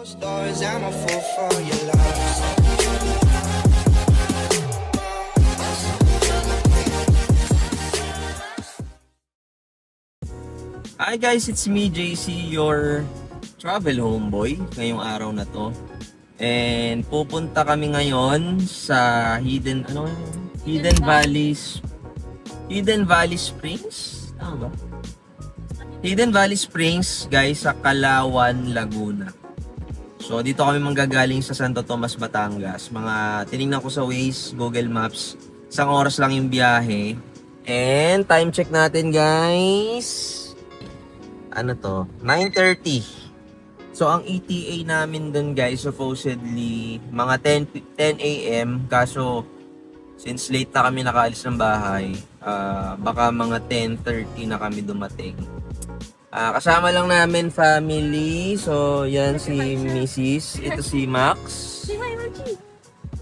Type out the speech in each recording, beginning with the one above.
Stars, I'm a fool for your love. Hi guys, it's me JC, your travel homeboy ngayong araw na to. And pupunta kami ngayon sa Hidden Valley Springs. Tama ba? Hidden Valley Springs, guys, sa Calauan, Laguna. So dito kami manggagaling sa Santo Tomas, Batangas. Tiningnan ko sa Waze, Google Maps, 1 oras lang yung biyahe. And time check natin, guys. Ano to? 9:30. So ang ETA namin dun, guys, supposedly mga 10 a.m. Kaso since late na kami nakaalis ng bahay, baka mga 10:30 na kami dumating. Kasama lang namin family. So yan si Mrs. Ito si Max.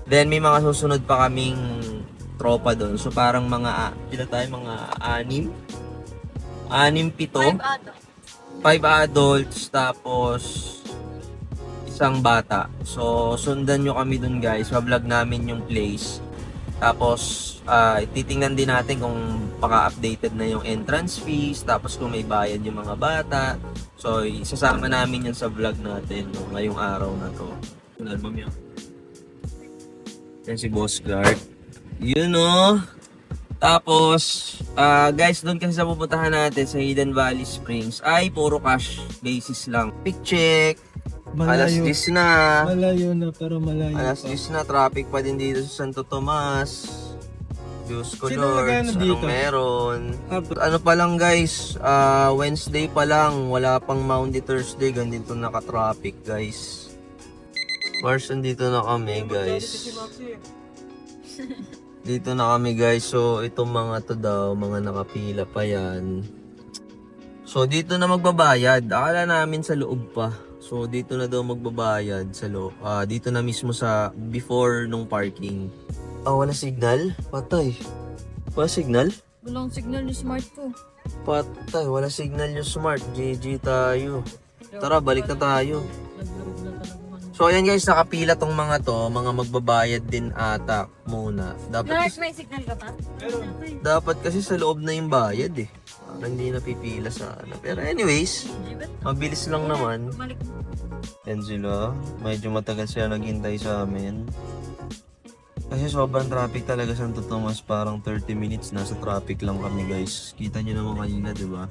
Then may mga susunod pa kaming tropa doon. So parang mga 6, 7. 5 adults, tapos isang bata. So, sundan nyo kami dun, guys. Ma-vlog namin yung place. Tapos, titingnan din natin kung paka-updated na yung entrance fees. Tapos, kung may bayad yung mga bata. So, isasama namin yun sa vlog natin, no, ngayong araw na to. Album yun. Yan si Boss Clark. Yun, no. Tapos, guys, doon kasi sa pupuntahan natin sa Hidden Valley Springs ay puro cash basis lang. Pick check. Alas 10 na. Malayo na, pero malayo Alas pa. 10 na. Traffic pa din dito sa Santo Tomas. Diyos ko, Sino Lord. nagano dito? Anong meron? Ano pa lang, guys. Wednesday pa lang. Wala pang Maundy Thursday. Ganito naka-traffic, guys. Mars, dito na kami, guys. Dito na kami, guys. So, itong mga to daw, mga nakapila pa yan. So, dito na magbabayad. Akala namin sa loob pa. So, dito na daw magbabayad sa loob. Dito na mismo sa before nung parking. Wala signal? Patay. Wala signal? Walang signal yung smart ko. Patay. Wala signal yung smart. GG tayo. Tara, balik na tayo. So, ayan, guys, nakapila tong mga to. Mga magbabayad din ata muna. Clark, may signal ka pa? Dapat kasi sa loob na yung bayad eh. Parang hindi napipila sa ano. Pero anyways, mabilis lang naman. Yan sila. Medyo matagal sila naghintay sa amin. Kasi sobrang traffic talaga sa Santo Tomas. Parang 30 minutes nasa traffic lang kami, guys. Kita nyo naman kanina, di ba?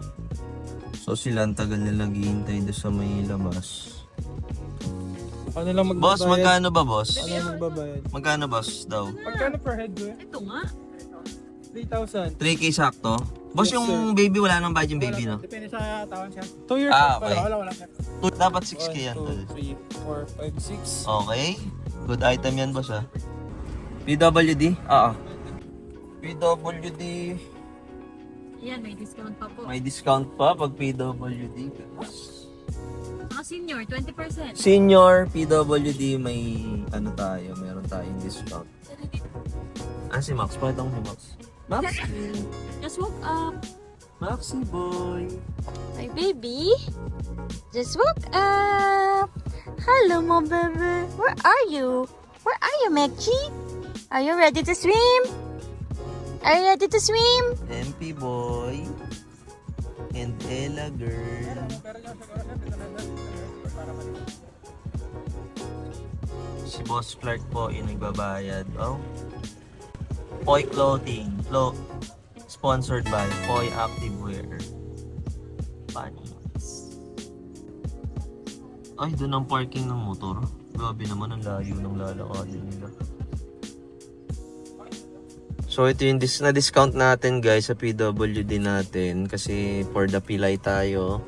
So sila, ang tagal nila naghihintay doon sa may labas. Ano lang magbabayad? Boss, magkano ba, boss? Ano lang magbabayad? Magkano, boss, daw? Pagkano per head ko? Ito nga. 3,000. 3K sakto? Boss, Yes, yung sir. baby, wala nang badge yung baby, no? Depende sa taon siya. 2 years Ah, old okay. pala. Wala siya. Dapat 6K yan. 1, 2, 3, 4, 5, 6. Okay. Good item yan, boss, ha? PWD? Oo. PWD. Yan, may discount pa po. May discount pa pag PWD. Mga senior, 20%. Senior PWD, may ano tayo, meron tayong discount. Si Max. Pakita mo si Max. Max? Just woke up. Maxi boy. My baby. Just woke up. Hello, my baby. Where are you? Where are you, Mekchi? Are you ready to swim? Are you ready to swim? MP boy. And Ella girl. Si Boss Clark po yung nagbabayad. Oh. Poi Clothing. Sponsored by Poi Activewear. Panis. Ay, doon ang parking ng motor. Grabe naman ang layo ng lalakadin nila. So ito yung na-discount natin, guys, sa PWD natin kasi for the pilay tayo.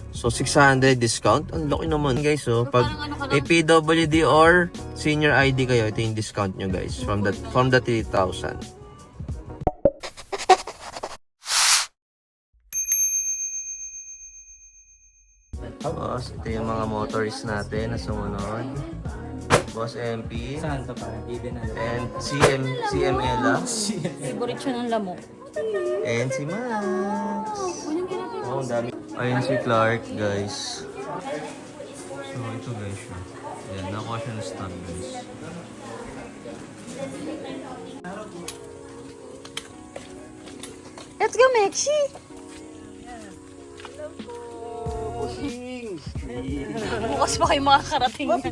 So 600 discount. Ang laki naman, guys. So pag may PWD or senior ID kayo, ito yung discount nyo, guys, from the 3,000. Ito yung mga motorists natin na sumunod. Boss MP. Saan to para? And CM Ella. Favorite siya ng lamok. And si Max. Oh, ang dami. Ayun si Clark, guys. So, ito guys. Ayan, nakuha siya ng stub guys. Let's go, Mexi! Bukas pa kayo makakarating yan.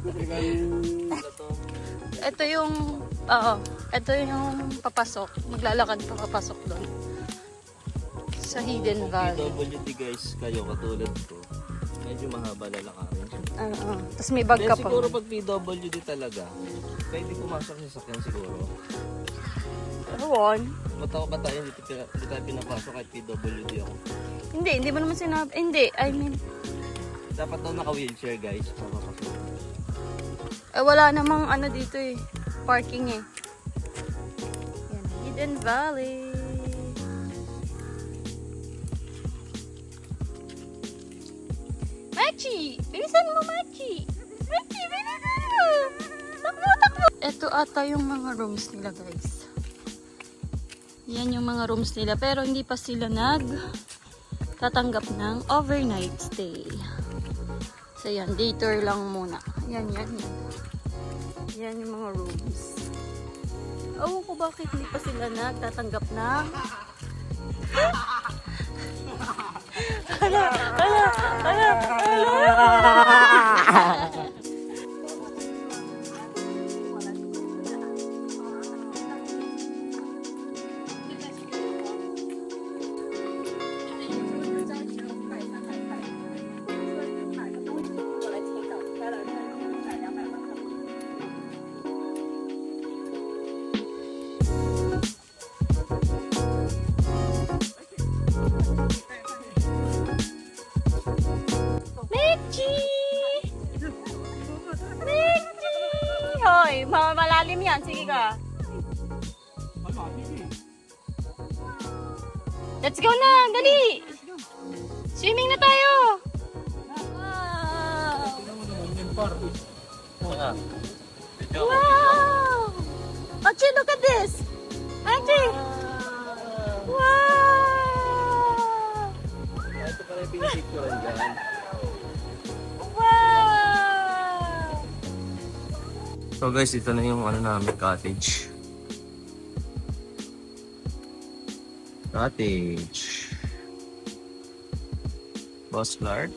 Ito yung, ito yung papasok. Maglalakad pa papasok doon. Sa Hidden Valley. PWD guys, kayo katulad ko. Medyo mahaba lalakarin. Tapos may bag ka pa. Siguro pag PWD talaga, pwede pumasok sa sakyan siguro. Ewan. Matawa ba tayo, hindi tayo pinapasok kahit PWD ako. Hindi mo naman sinabi. Hindi, I mean, Dapat daw naka-wheelchair guys. Papapasok. wala namang ano dito eh. Parking eh. Yan, Hidden Valley. Machi! Bilisan mo, Machi! Machi, bilisan mo! Takbo, takbo! Ito ata yung mga rooms nila, guys. Yan yung mga rooms nila. Pero hindi pa sila tatanggap ng overnight stay. So, yan. Day tour lang muna. Yan. Yan yung mga rooms. Ewan ko bakit hindi pa sila nagtatanggap ng... Hala! Hoy, malalim yan. Sige ka. Let's go na. Dali. Swimming na tayo. Wow. Achi, look at this. Achi. Wow. Ito pala yung pinicturean dyan. Wow. So guys, ito na yung namin cottage. Boss Clark.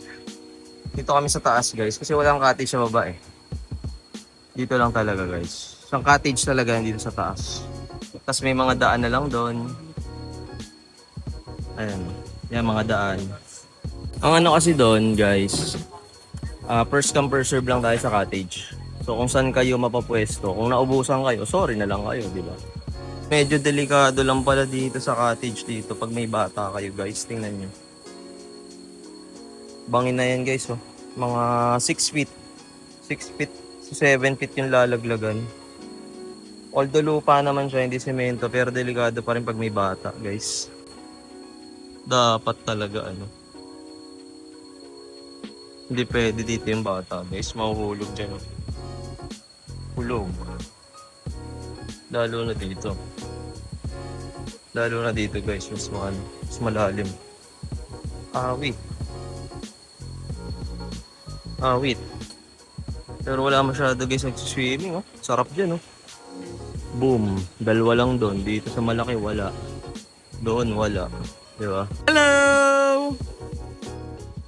Dito kami sa taas guys kasi walang cottage sa baba eh. Dito lang talaga guys. Isang cottage talaga dito sa taas. Tapos may mga daan na lang doon. Ayan. Yan mga daan. Ang ano kasi doon guys, first come first serve lang tayo sa cottage. So kung saan kayo mapapwesto, kung naubusan kayo, sorry na lang kayo, di ba? Medyo delikado lang pala dito sa cottage dito pag may bata kayo guys, tingnan nyo. Bangin na yan guys, oh. Mga 6 feet. 6 feet to 7 feet yung lalaglagan. Although lupa naman siya, hindi semento, pero delikado pa rin pag may bata guys. Dapat talaga hindi pwede dito yung bata guys, mahuhulog dyan. Hulog. Lalo na dito. Lalo na dito guys, mas malalim. Wait. Pero wala masyado guys nagsiswimming, oh. Sarap dyan, oh. Boom. Dalawa lang doon. Dito sa malaki, wala. Doon, wala. Diba? Hello!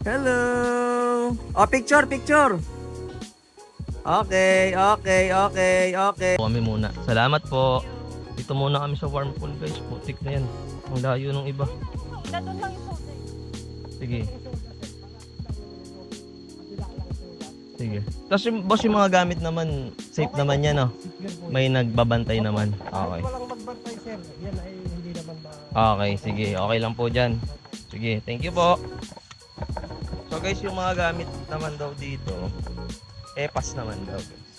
Hello! Oh, picture! Okay. Kami muna. Salamat po. Dito muna kami sa warm pool guys. Putik na yan. Ang layo ng iba. Sige. Tapos boss, yung mga gamit naman, safe naman yan, no? May nagbabantay naman. Okay. Walang magbantay sir. Yan ay hindi naman Okay, sige. Okay lang po dyan. Sige, thank you po. So guys, yung mga gamit naman daw dito, pass naman daw guys.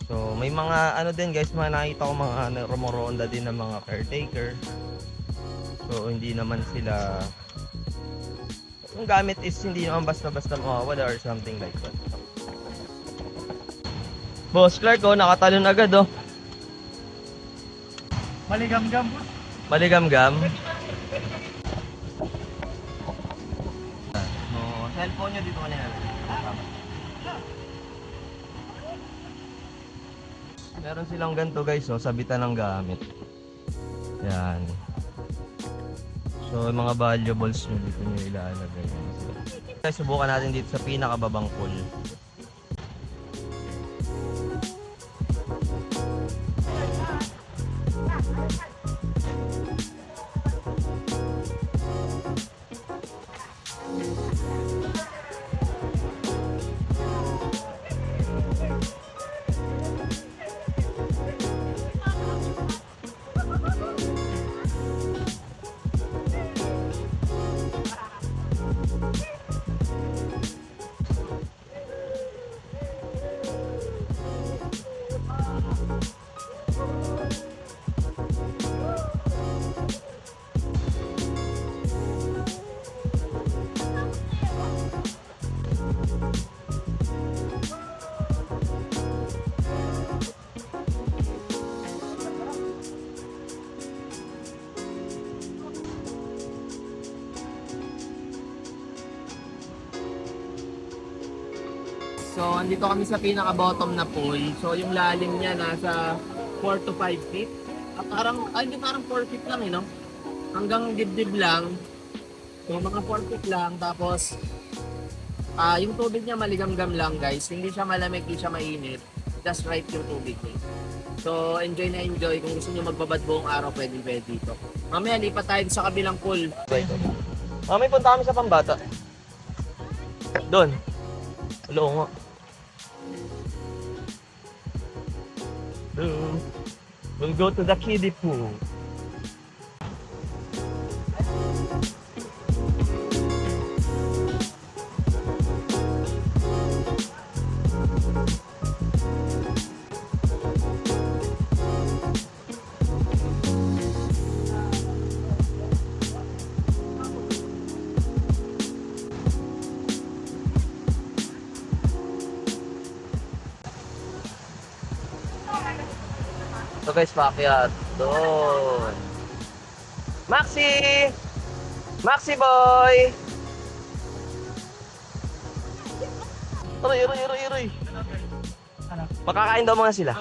So may mga din guys, mga nakita ko mga rumoronda din ng mga caretaker. So hindi naman sila, yung gamit is hindi naman basta-basta mawawala or something like that. Boss Clark, nakatalon agad, oh. Maligam-gam. Maligam-gam. Cellphone nyo dito kanina. Meron silang ganito guys, oh, sabitan ng gamit. Yan. So, yung mga valuables nyo dito nyo ilalagay. Guys, subukan natin dito sa pinakababang pool. So, andito kami sa pinaka-bottom na pool. So, yung lalim niya nasa 4 to 5 feet. At parang, hindi parang 4 feet lang no? Hanggang dibdib lang. So, mga 4 feet lang. Tapos, yung tubig niya maligamgam lang guys. Hindi siya malamig, hindi siya mainit. Just right yung tubig niya. So, enjoy na enjoy. Kung gusto niyo magbabad buong araw, pwede dito. Mamaya, lipat tayo sa kabilang pool. Mamaya, punta kami sa Pambata. Doon. Hello nga. We'll go to the kiddie pool. So guys, paakyat. Doon. Maxi! Maxi boy! Iroy. Makakain daw mga sila.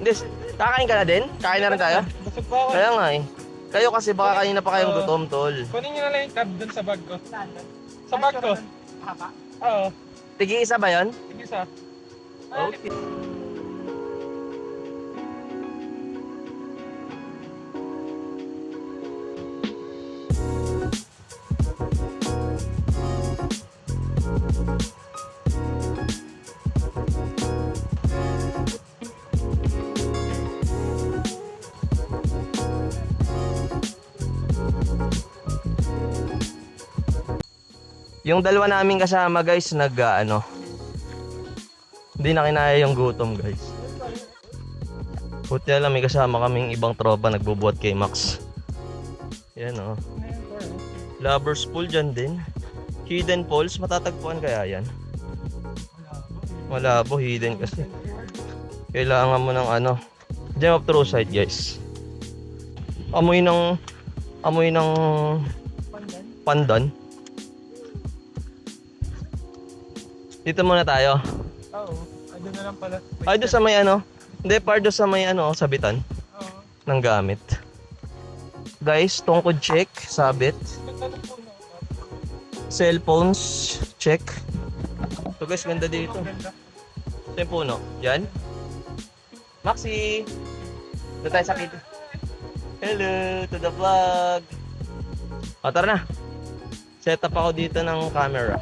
Hindi, kakain ka na din? Kain na rin tayo? Busog pa ako. Kaya nga eh. Kayo kasi baka kanina pa kayong gutom, tol. Kunin nyo na lang yung tab dun sa bag ko. Sa bag ko. Oo. Tigi-isa ba yun? Sige sa. Okay. Yung dalawa naming kasama guys, hindi na kinaya yung gutom guys. Buti lang may kasama kaming ibang tropa nagbubuhat kay Max. Yan oh. Lovers pool dyan din. Hidden Falls, matatagpuan kaya yan? Malabo, hidden kasi. Kailangan mo ng gem of true sight guys. Amoy ng pandan. Dito muna tayo. Oo. Ay, doon na lang pala. Ay, doon sa may Hindi, pardo sa may sabitan Oo. ng gamit. Guys, tungkod check, sabit. Cellphones, check. So guys, ganda dito. Ito yung puno. Yan. Maxi! Doon tayo sa kito. Hello to the vlog! O, tara na. Set up ako dito ng camera.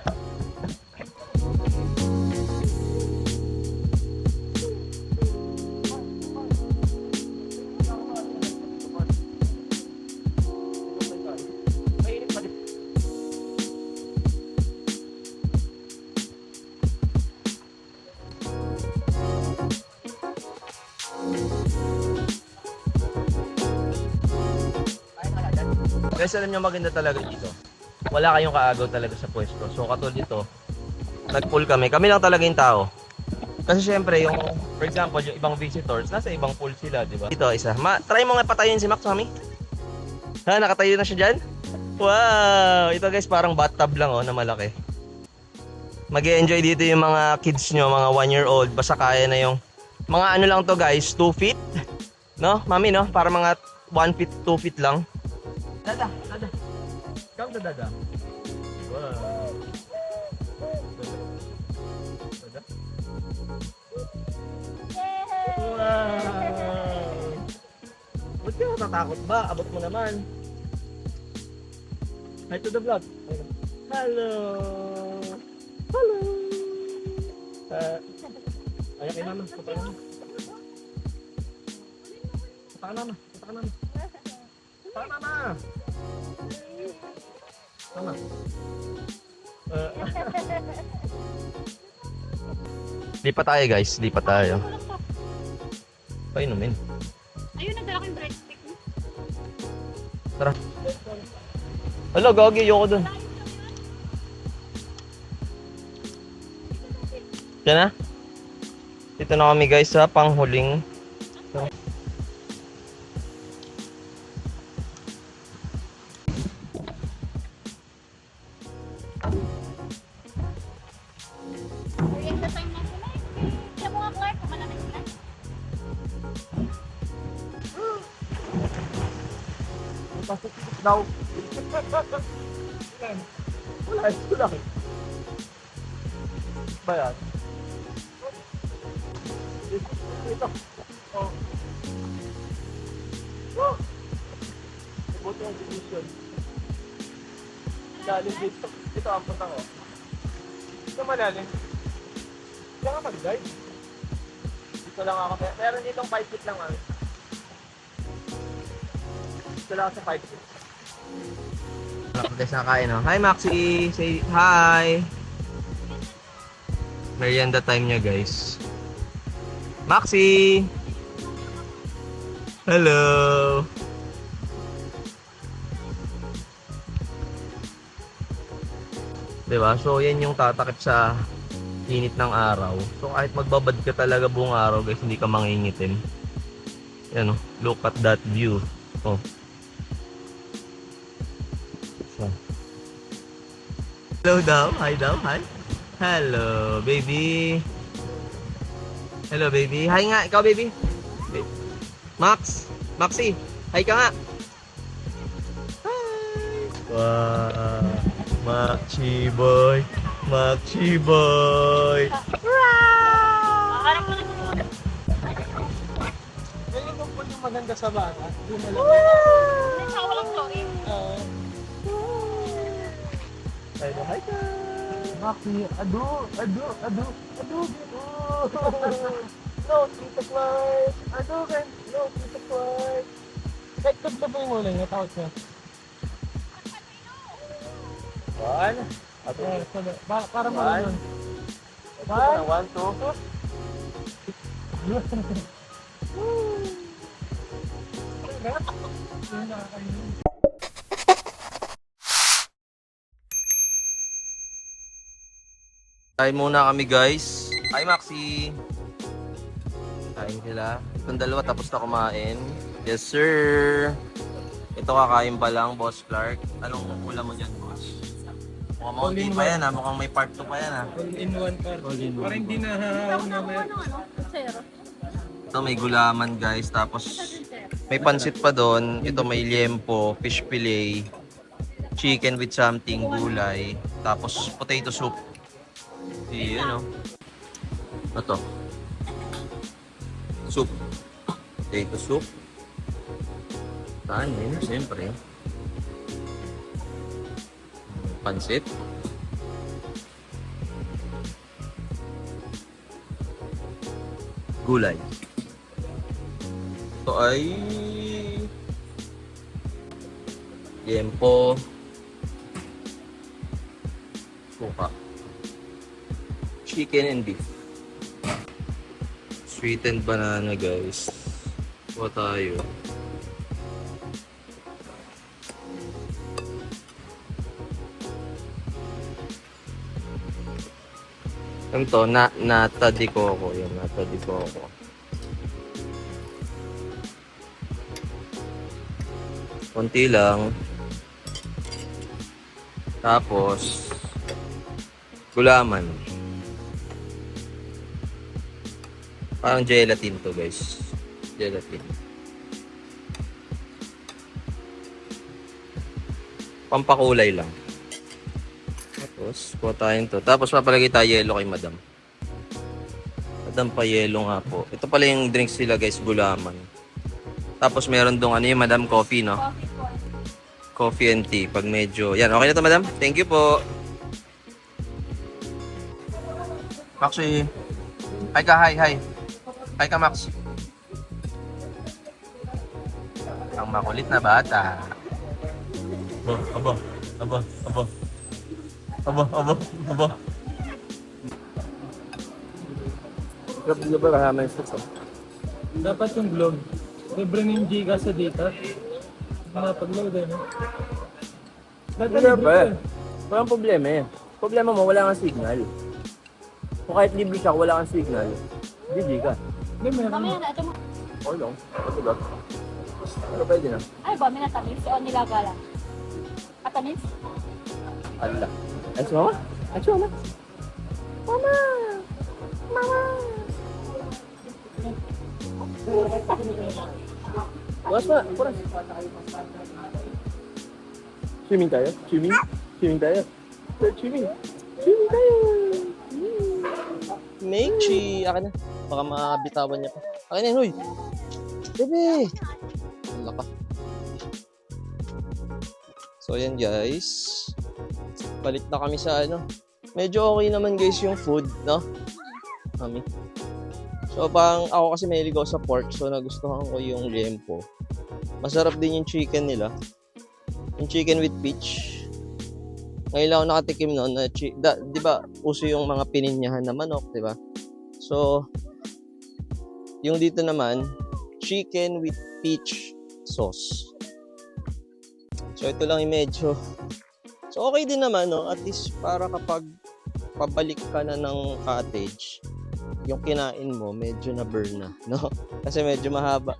Guys, alam nyo maganda talaga dito. Wala kayong kaagaw talaga sa pwesto. So katulad dito, nag-pool kami. Kami lang talaga yung tao. Kasi syempre, for example, yung ibang visitors, nasa ibang pool sila, di ba? Dito, isa. Try mo nga patayin si Max, mami. Ha, nakatayo na siya dyan? Wow! Ito guys, parang bathtub lang na malaki. Mag-e-enjoy dito yung mga kids nyo, mga 1-year-old. Basta kaya na yung Mga ano lang to guys, 2 feet. No, mami no? Para mga 1 feet, 2 feet lang. Dada. Come to dada. Wow. Dada. Wow. Ba't ka matatakot ba? Abot mo naman. Hi to the vlog. Hello. Hello. Ayan kay mama. Punta ka mama. Mama. Mama. Lipat tayo guys. Lipat tayo. Painumin. Ayun, nagdala ko yung breadstick mo. Tara. Hello, Gogi. Ayoko dun. Yan na. Dito na kami guys sa panghuling. Exercise na sila. Kaya mga Clark, malamig sila. Pasok daw. Wala, ito lang. Ba yan? Ito. Oh. Oh. Buto ang division. Lalim dito. Ito ang punta ko. Ito malalim. Diyan ka mag-guide. Dito lang ako. Meron ditong 5 feet lang ako. Dito lang ako sa 5 feet. Guys, nakain no? Hi Maxi! Say hi! Merienda time niya guys. Maxi! Hello! Diba? So yan yung tatakip sa init ng araw. So kahit magbabad ka talaga buong araw guys, hindi ka mangingitim. Yan o, look at that view. Oh. So. Hello daw, hi daw, hi. Hello baby. Hello baby, hi nga, ikaw baby. Max, Maxi, hi ka nga. Hi. Wow, Maxi boy, Maxi boy. Harap mo na ito. Ngayon yung po yung maganda sa bata. Hindi na lang. Hindi, tsaka walang chlorine. Hi ka. Maki, ado. No, Tita Clark. Ado, kan. No, Tita Clark. Kahit tagtaboy mo lang, natakot ka. One. Para mo yun. One, two. Kain muna kami guys. Hi Maxi. Kain sila. Itong dalawa tapos na kumain. Yes sir. Ito kakain pa lang, Boss Clark. Anong ulam mo dyan, boss? Mukhang mountain pa yan ha. Mukhang may part 2 pa yan ha. All in one car. Parang hindi nahahaw na may... Ito may gulaman guys. Tapos may pansit pa doon. Ito may liempo, fish fillet, chicken with something, gulay. Tapos potato soup. Yun o. Ito. Soup. Potato soup. Kanin, siyempre. Pansit. Gulay. Ito ay liempo. Suka. Chicken and beef. Sweetened banana guys. Kuha tayo. Ano to? Nata di coco. Yan, nata di coco. Konti lang. Tapos gulaman. Parang gelatin to, guys. Gelatin. Pampakulay lang. Tapos, kuha tayong to. Tapos, papalagay tayo yelo kay madam. Madam pa yelo nga po. Ito pala yung drinks nila, guys, gulaman. Tapos, meron dong ano yung madam coffee, no? Coffee and tea. Pag medyo... Yan, okay na to, madam? Thank you po. Maxi. Hi ka, hi, hi. Hi ka, Max. Ang makulit na bata. Aba. Grabe ba kahama yung stats, oh? Dapat yung vlog. Libre ng Giga sa data. Pag-load eh, no? Grabe. Walang problema eh. Problema mo, wala kang signal. Kung kahit libre siya, wala kang signal. Hindi ka. Hindi, meron. Mamaya na, ito mo. Okay lang. Patulog. Pero pwede na. Ay ba, may natamis? O nilagala? Atamis? Allah. Ay, si mama? Ay, si mama? Mama! Mama! Bukas pa, bukas. Swimming tayo? Swimming? Swimming tayo? Swimming? Swimming tayo! Mechi! Akin na. Baka mabitawan niya pa. Akin na, huy! Bebe! Wala ka. So, yan guys. Balik na kami sa ano. Medyo okay naman guys yung food, no? Kami. So, pang ako kasi mahilig ako sa pork. So, nagustuhan ko yung lempo. Masarap din yung chicken nila. Yung chicken with peach. Ngayon lang ako nakatikim noon na di ba uso yung mga pininyahan na manok, di ba? So, yung dito naman, chicken with peach sauce. So, ito lang yung medyo. So, okay din naman, no? At least para kapag pabalik ka na ng cottage, yung kinain mo, medyo na-burn na, no? Kasi medyo mahaba.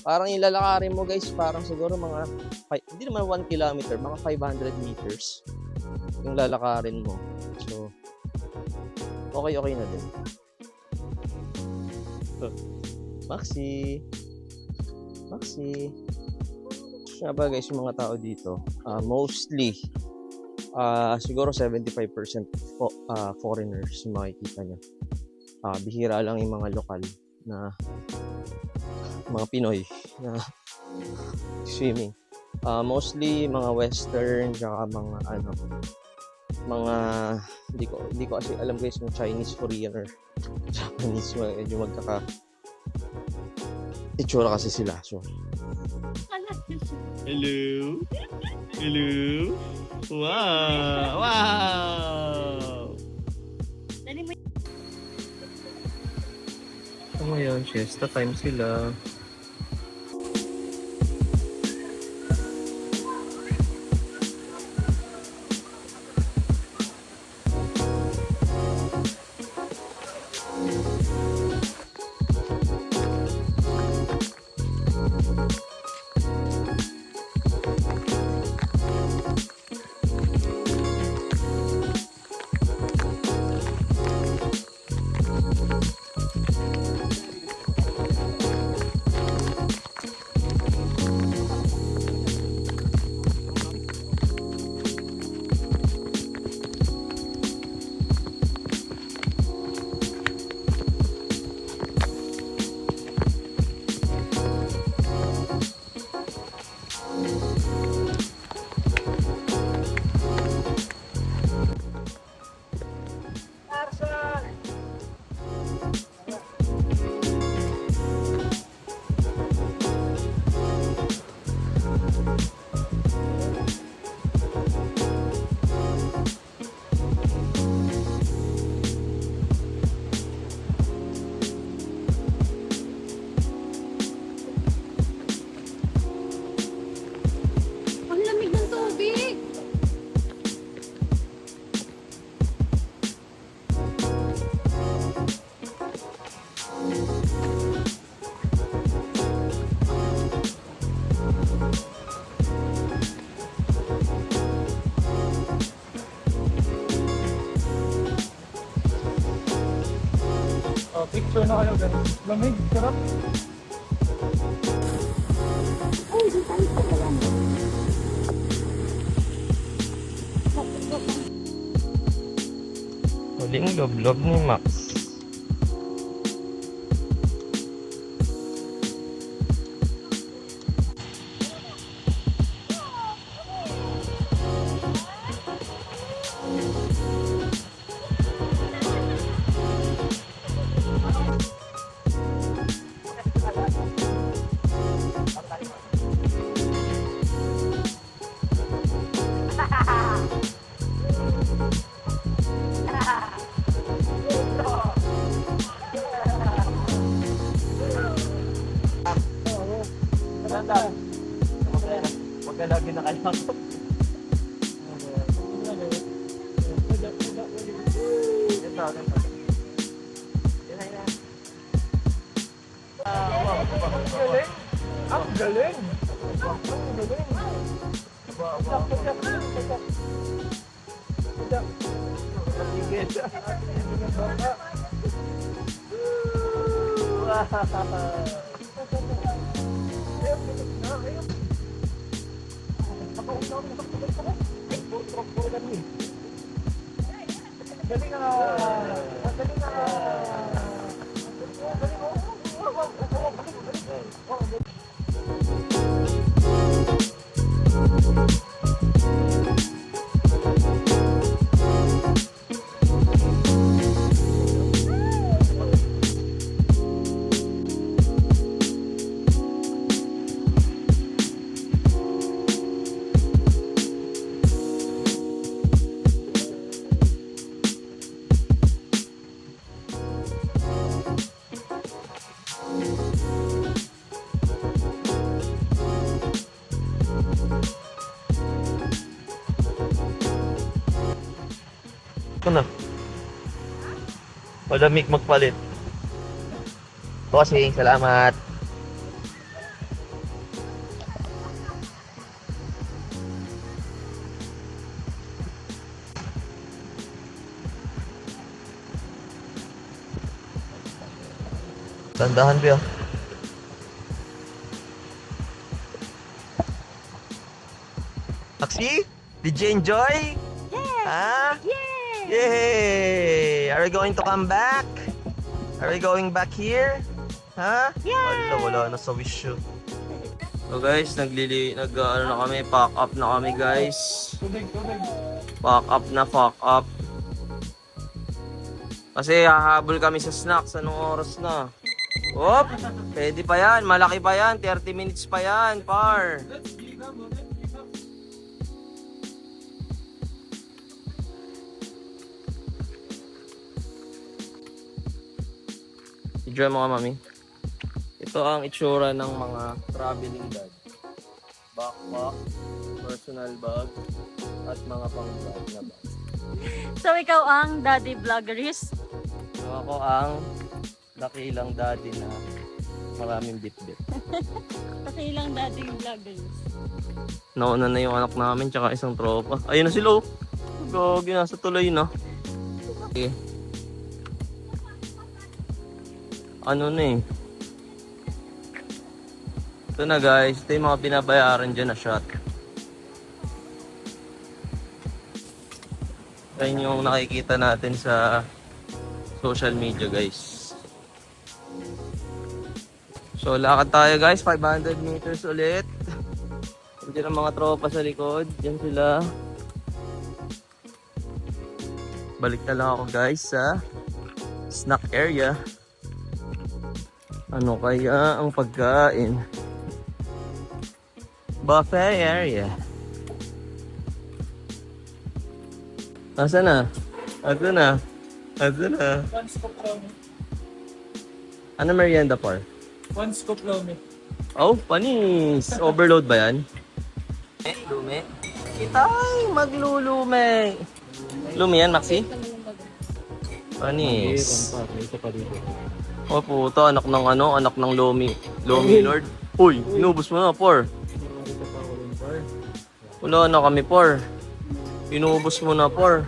Parang ilalakarin mo, guys, parang siguro mga, hindi naman 1 kilometer, mga 500 meters yung lalakarin mo. So, okay na din. So, Maxi. Nga ba guys, yung mga tao dito, mostly, siguro 75% foreigners yung makikita nyo. Bihira lang yung mga lokal na mga Pinoy na swimming. Mostly mga western, tsaka mga hindi ko kasi alam guys yung Chinese, Korean or Japanese, medyo magkaka itsura kasi sila. So, hello. Wow. So, ngayon, siesta time sila. Picture na kayo guys. Lamig, sarap. Huling loblob ni Max. Huwag ka lagi nakalakot. Ang galing! Ang galing! Galing na! Galing na! Ito na. Malamig magpalit. Bossing, salamat. Tandahan ba? Maxi, did you enjoy? Yes! Huh? Yay! Yay! Are we going to come back? Are we going back here? Huh? Yay! Wala na sa wish you. So guys, ano na kami, pack up na kami guys. Tubig. Pack up. Kasi hahabol kami sa snacks, anong oras na? Op! Pwede pa yan, malaki pa yan, 30 minutes pa yan, par. Enjoy mo ka, mami. Ito ang itsura ng mga traveling bag. Backpack, personal bag, at mga pang-vlog na bag. So, ikaw ang daddy vloggeries? So ako ang dakilang daddy na maraming bit-bit. Kasi ilang daddy vloggeries? Nauna na yung anak namin tsaka isang tropa. Ayun na sila oh. Gagi, nasa tuloy na. Okay. Ano na eh. Ito na guys, ito yung mga binabayaran dyan na shot. Ayun yung nakikita natin sa social media guys. So lakad tayo guys, 500 meters ulit. Diyan ang mga tropa sa likod, diyan sila. Balik na lang ako guys sa snack area. Ano kaya ang pagkain? Buffet area. Nasaan na? Ado na. One scoop lomi. Ano merienda par? One scoop lomi. Oh, panis. Overload ba yan? Lumi. Kitay, maglulume. Lumi yan, Maxi? Panis. Oh, puto, anak ng Lomi. Lomi Lord. Uy, inubos mo na, por. Wala na kami, por. Inubos mo na, por.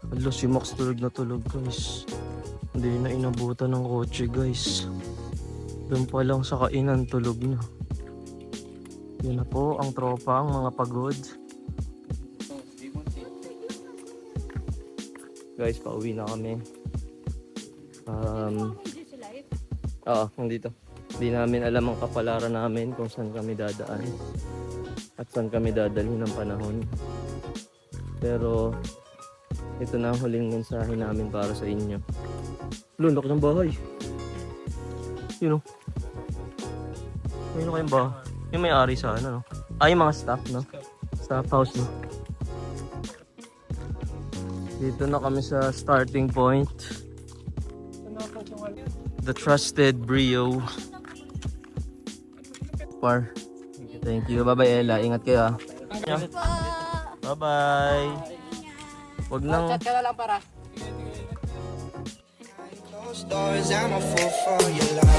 Alo, si Max tulog na tulog, guys. Hindi na inabutan ng kotse guys. Doon pa lang sa kainan, tulog na. Yun na po ang tropa, ang mga pagod. Guys, pauwi na kami. Oo, nandito. Hindi namin alam ang kapalaran namin kung saan kami dadaan at saan kami dadalhin ng panahon. Pero ito na ang huling mensahe namin para sa inyo. Lundok ng bahay. Yun o. Ayun o kayong bahay. Yung may-ari sa ano, no? Yung mga staff, no? Staff house, no? Dito na kami sa starting point. The trusted Brio Par. Thank you. Bye-bye, Ella. Ingat kayo, ah. Bye-bye. Wag nang... Chat ka na lang para. Those doors, I'm a fool for your love.